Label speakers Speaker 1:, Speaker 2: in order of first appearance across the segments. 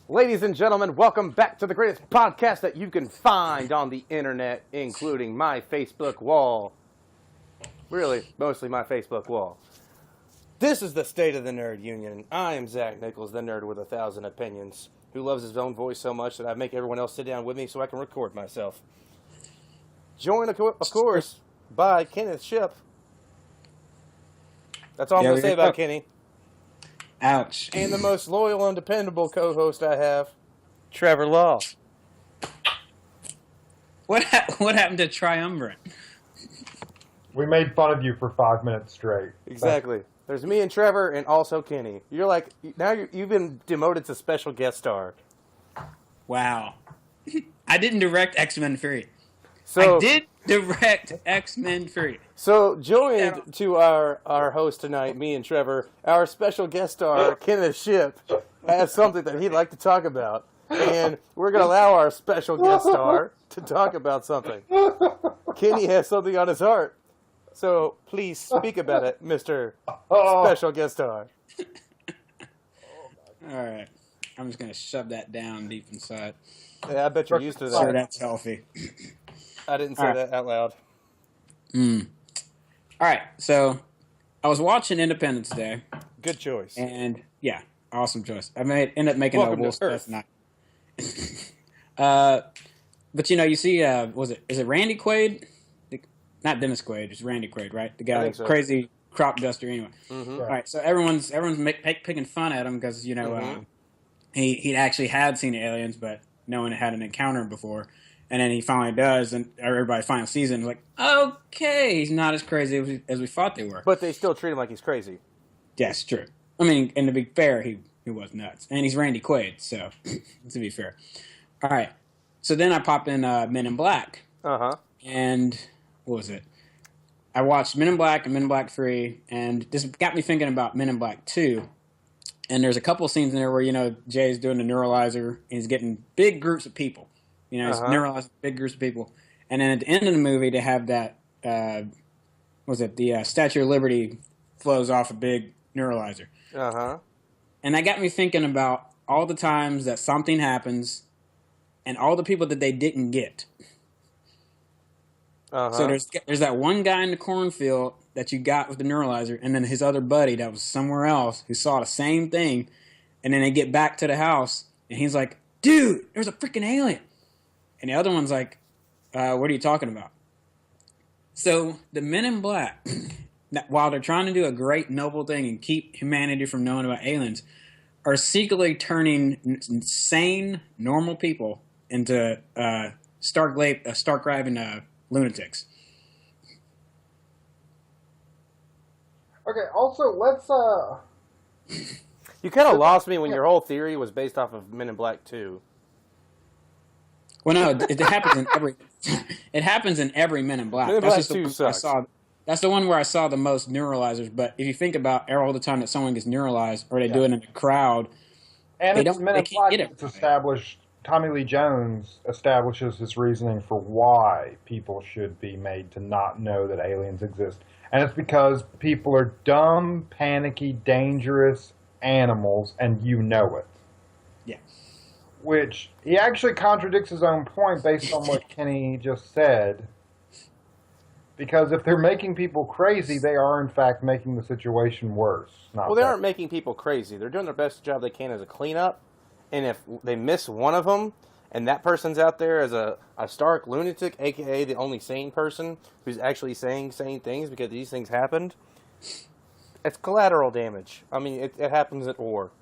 Speaker 1: Ladies and gentlemen, welcome back to the greatest podcast that you can find on the internet, including my Facebook wall. Really, mostly my Facebook wall. This is the State of the Nerd Union. I am Zach Nichols, the nerd with 1,000 opinions, who loves his own voice so much that I make everyone else sit down with me so I can record myself. Joined, of course, by Kenneth Ship. That's all I'm going to say about Kenny.
Speaker 2: Ouch.
Speaker 1: And the most loyal and dependable co-host I have, Trevor Law.
Speaker 2: What happened to Triumvirate?
Speaker 3: We made fun of you for 5 minutes straight.
Speaker 1: Exactly. There's me and Trevor and also Kenny. You're like, now you've been demoted to special guest star.
Speaker 2: Wow. I didn't direct X-Men 3.
Speaker 1: So,
Speaker 2: I did direct X-Men 3.
Speaker 1: So, joined to our host tonight, me and Trevor, our special guest star, Kenneth Ship, has something that he'd like to talk about. And we're going to allow our special guest star to talk about something. Kenny has something on his heart. So, please speak about it, Mr. Special Guest Star.
Speaker 2: All right. I'm just going to shove that down deep inside.
Speaker 1: Yeah, I bet you're used to that.
Speaker 2: Sure, that's healthy.
Speaker 1: I didn't say that out loud.
Speaker 2: All right, so I was watching Independence Day.
Speaker 1: Good choice.
Speaker 2: And, yeah, awesome choice. I ended up making
Speaker 1: Welcome
Speaker 2: a Will
Speaker 1: to Earth.
Speaker 2: Smith night. But, is it Randy Quaid? Not Dennis Quaid, it's Randy Quaid, right? The guy,
Speaker 1: so.
Speaker 2: Crazy crop duster, anyway.
Speaker 1: Mm-hmm.
Speaker 2: All right, so everyone's picking fun at him because, he actually had seen aliens, but no one had an encounter before. And then he finally does, and everybody finally sees him. Like, okay, he's not as crazy as we thought they were.
Speaker 1: But they still treat him like he's crazy.
Speaker 2: Yes, true. I mean, and to be fair, he was nuts. And he's Randy Quaid, so to be fair. All right, so then I popped in Men in Black.
Speaker 1: Uh-huh.
Speaker 2: And what was it? I watched Men in Black and Men in Black 3, and this got me thinking about Men in Black 2. And there's a couple of scenes in there where, Jay's doing the neuralizer, and he's getting big groups of people. He's neuralizing big groups of people. And then at the end of the movie, they have that, the Statue of Liberty flows off a big neuralizer.
Speaker 1: Uh-huh.
Speaker 2: And that got me thinking about all the times that something happens and all the people that they didn't get.
Speaker 1: Uh-huh.
Speaker 2: So there's that one guy in the cornfield that you got with the neuralizer, and then his other buddy that was somewhere else who saw the same thing, and then they get back to the house, and he's like, dude, there's a freaking alien. And the other one's like, what are you talking about? So the Men in Black, while they're trying to do a great, noble thing and keep humanity from knowing about aliens, are secretly turning sane, normal people into stark-raving lunatics.
Speaker 3: Okay, also, let's,
Speaker 1: You kind of lost me when your whole theory was based off of Men in Black 2.
Speaker 2: Well, no, it happens in every. It happens in every Men in Black.
Speaker 1: Men in Black 2 sucks.
Speaker 2: That's the one where I saw the most neuralizers. But if you think about all the time that someone gets neuralized, or they do it in a crowd,
Speaker 3: and
Speaker 2: they
Speaker 3: it's
Speaker 2: don't.
Speaker 3: Men
Speaker 2: They
Speaker 3: in
Speaker 2: can't
Speaker 3: Black.
Speaker 2: get it.
Speaker 3: It's established. Tommy Lee Jones establishes his reasoning for why people should be made to not know that aliens exist, and it's because people are dumb, panicky, dangerous animals, and you know it.
Speaker 2: Yeah.
Speaker 3: Which he actually contradicts his own point based on what Kenny just said. Because if they're making people crazy, they are in fact making the situation worse.
Speaker 1: Well, they aren't making people crazy. They're doing their best job they can as a cleanup. And if they miss one of them, and that person's out there as a stark lunatic, a.k.a. the only sane person who's actually saying sane things because these things happened, it's collateral damage. I mean, it happens at war.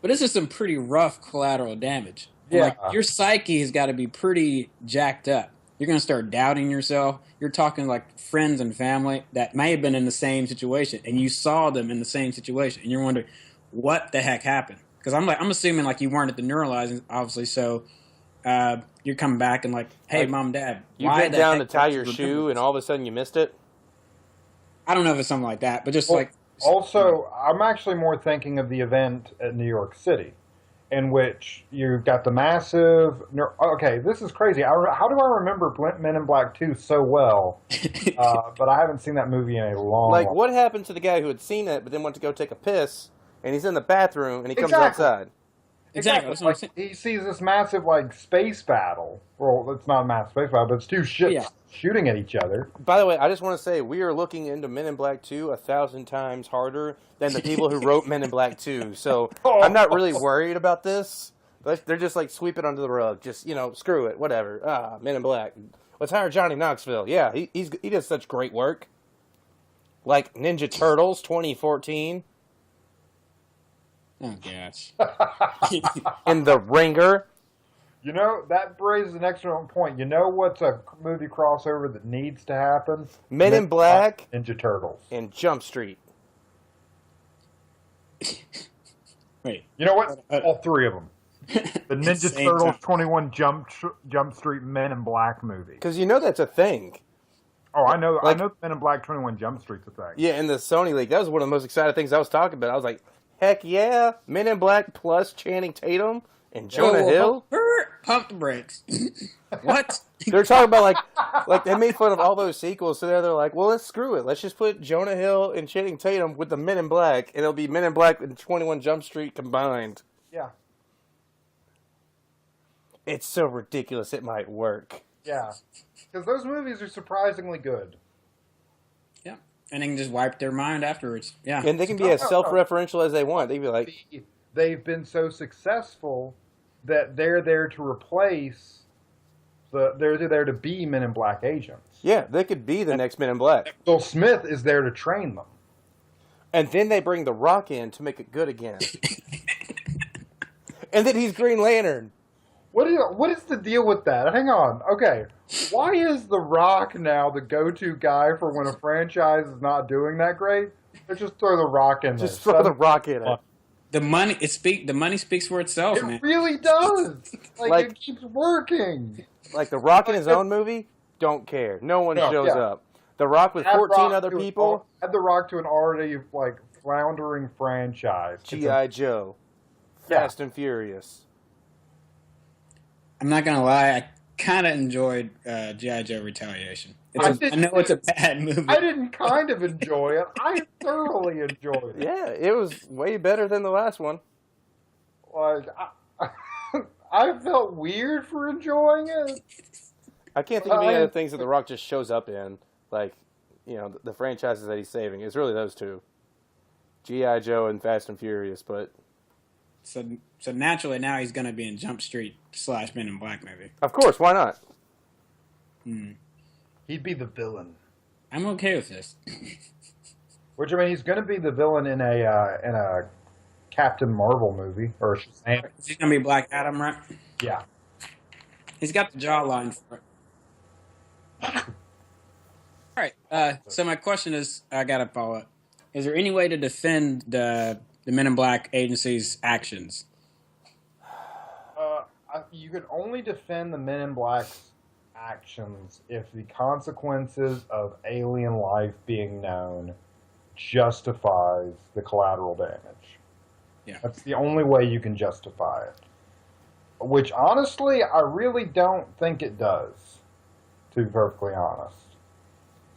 Speaker 2: But this is some pretty rough collateral damage.
Speaker 3: Yeah.
Speaker 2: Like, your psyche has got to be pretty jacked up. You're going to start doubting yourself. You're talking like friends and family that may have been in the same situation, and you saw them in the same situation, and you're wondering, what the heck happened? Because I'm assuming like you weren't at the neuralizing, obviously, so you're coming back and like, hey, Mom, Dad,
Speaker 1: you bent down to tie your shoe, and all of a sudden you missed it?
Speaker 2: I don't know if it's something like that, but just
Speaker 3: Also, I'm actually more thinking of the event at New York City, in which you've got the massive... Okay, this is crazy. How do I remember Men in Black 2 so well, but I haven't seen that movie in a long
Speaker 1: Like, what happened to the guy who had seen it, but then went to go take a piss, and he's in the bathroom, and he comes outside?
Speaker 2: Exactly. That's what I'm saying.
Speaker 3: He sees this massive like space battle. Well, it's not a massive space battle, but it's two ships shooting at each other.
Speaker 1: By the way, I just want to say we are looking into Men in Black 2 1,000 times harder than the people who wrote Men in Black 2. So I'm not really worried about this. They're just like sweep it under the rug. Just, screw it, whatever. Men in Black. Let's hire Johnny Knoxville. Yeah, he does such great work. Like Ninja Turtles 2014.
Speaker 2: Oh gosh.
Speaker 1: In The Ringer.
Speaker 3: That raises an excellent point. You know what's a movie crossover that needs to happen?
Speaker 1: Men in Black.
Speaker 3: Ninja Turtles.
Speaker 1: And Jump Street.
Speaker 2: Wait.
Speaker 3: You know what? All three of them. The Ninja Turtles 21 Jump Street Men in Black movie.
Speaker 1: Because that's a thing.
Speaker 3: Oh, I know. I know Men in Black 21 Jump Street's a thing.
Speaker 1: Yeah, in the Sony League. That was one of the most exciting things I was talking about. I was like, heck yeah. Men in Black plus Channing Tatum and Jonah Hill.
Speaker 2: Pump the brakes. What?
Speaker 1: They're talking about like they made fun of all those sequels. So they're like, well, let's screw it. Let's just put Jonah Hill and Channing Tatum with the Men in Black. And it'll be Men in Black and 21 Jump Street combined.
Speaker 3: Yeah.
Speaker 1: It's so ridiculous it might work.
Speaker 3: Yeah. Because those movies are surprisingly good.
Speaker 2: Yeah. And they can just wipe their mind afterwards. Yeah.
Speaker 1: And they can be as self-referential as they want. They can be like...
Speaker 3: They've been so successful that they're there to replace... They're there to be Men in Black agents.
Speaker 1: Yeah, they could be the next Men in Black.
Speaker 3: Will Smith is there to train them.
Speaker 1: And then they bring The Rock in to make it good again. And then he's Green Lantern.
Speaker 3: What is the deal with that? Hang on. Okay. Why is The Rock now the go-to guy for when a franchise is not doing that great? Let's just throw The Rock in there.
Speaker 1: Just throw The Rock in it.
Speaker 2: The money speaks for itself, man.
Speaker 3: It really does. It keeps working.
Speaker 1: Like The Rock in his own movie, don't care. No one shows up. The Rock with 14 other people.
Speaker 3: Add The Rock to an already floundering franchise.
Speaker 1: G.I. Joe. Fast and Furious.
Speaker 2: I'm not gonna lie, I kind of enjoyed G.I. Joe Retaliation. I know it's a bad movie.
Speaker 3: I didn't kind of enjoy it. I thoroughly enjoyed it.
Speaker 1: Yeah, it was way better than the last one.
Speaker 3: I felt weird for enjoying it.
Speaker 1: I can't think of any other things that The Rock just shows up in. Like, the franchises that he's saving. It's really those two. G.I. Joe and Fast and Furious, but...
Speaker 2: So naturally now he's going to be in Jump Street / Men in Black movie.
Speaker 1: Of course, why not?
Speaker 3: He'd be the villain.
Speaker 2: I'm okay with this.
Speaker 3: Which, he's going to be the villain in a Captain Marvel movie. Or Shazam.
Speaker 2: He's going to be Black Adam, right?
Speaker 3: Yeah.
Speaker 2: He's got the jawline for it. All right. So my question is, I got to follow up. Is there any way to defend the Men in Black agency's actions?
Speaker 3: You can only defend the Men in Black's actions if the consequences of alien life being known justifies the collateral damage.
Speaker 2: Yeah.
Speaker 3: That's the only way you can justify it. Which, honestly, I really don't think it does, to be perfectly honest.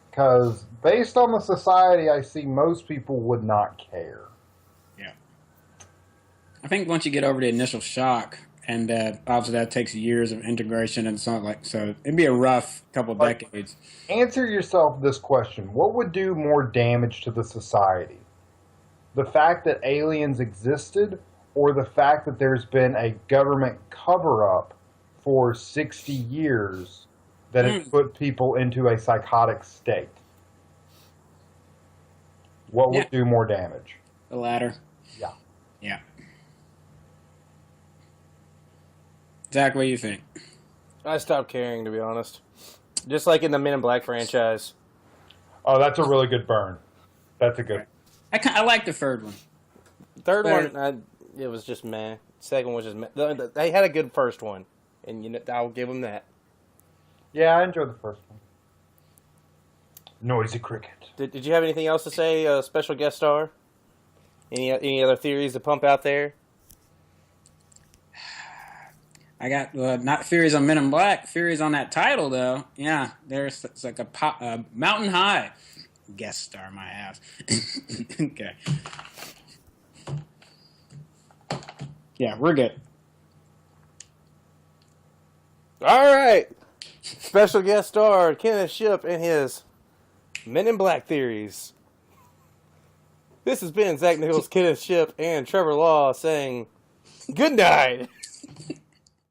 Speaker 3: Because, based on the society I see, most people would not care.
Speaker 2: Yeah. I think once you get over the initial shock, and obviously that takes years of integration and so it'd be a rough couple decades.
Speaker 3: Answer yourself this question. What would do more damage to the society? The fact that aliens existed, or the fact that there's been a government cover-up for 60 years that has put people into a psychotic state? What would do more damage?
Speaker 2: The latter.
Speaker 3: Yeah.
Speaker 2: Yeah. Zach, what do you think?
Speaker 1: I stopped caring, to be honest. Just like in the Men in Black franchise.
Speaker 3: Oh, that's a really good burn. That's a good...
Speaker 2: I like the third one.
Speaker 1: Third one, it was just meh. Second one was just meh. They had a good first one, and I'll give them that.
Speaker 3: Yeah, I enjoyed the first one. Noisy cricket.
Speaker 1: Did you have anything else to say, special guest star? Any other theories to pump out there?
Speaker 2: I got not theories on Men in Black, theories on that title though. Yeah, it's like a mountain high guest star my ass. Okay. Yeah, we're good.
Speaker 1: All right. Special guest star Kenneth Shipp and his Men in Black theories. This has been Zach Nichols, Kenneth Shipp, and Trevor Law saying good night.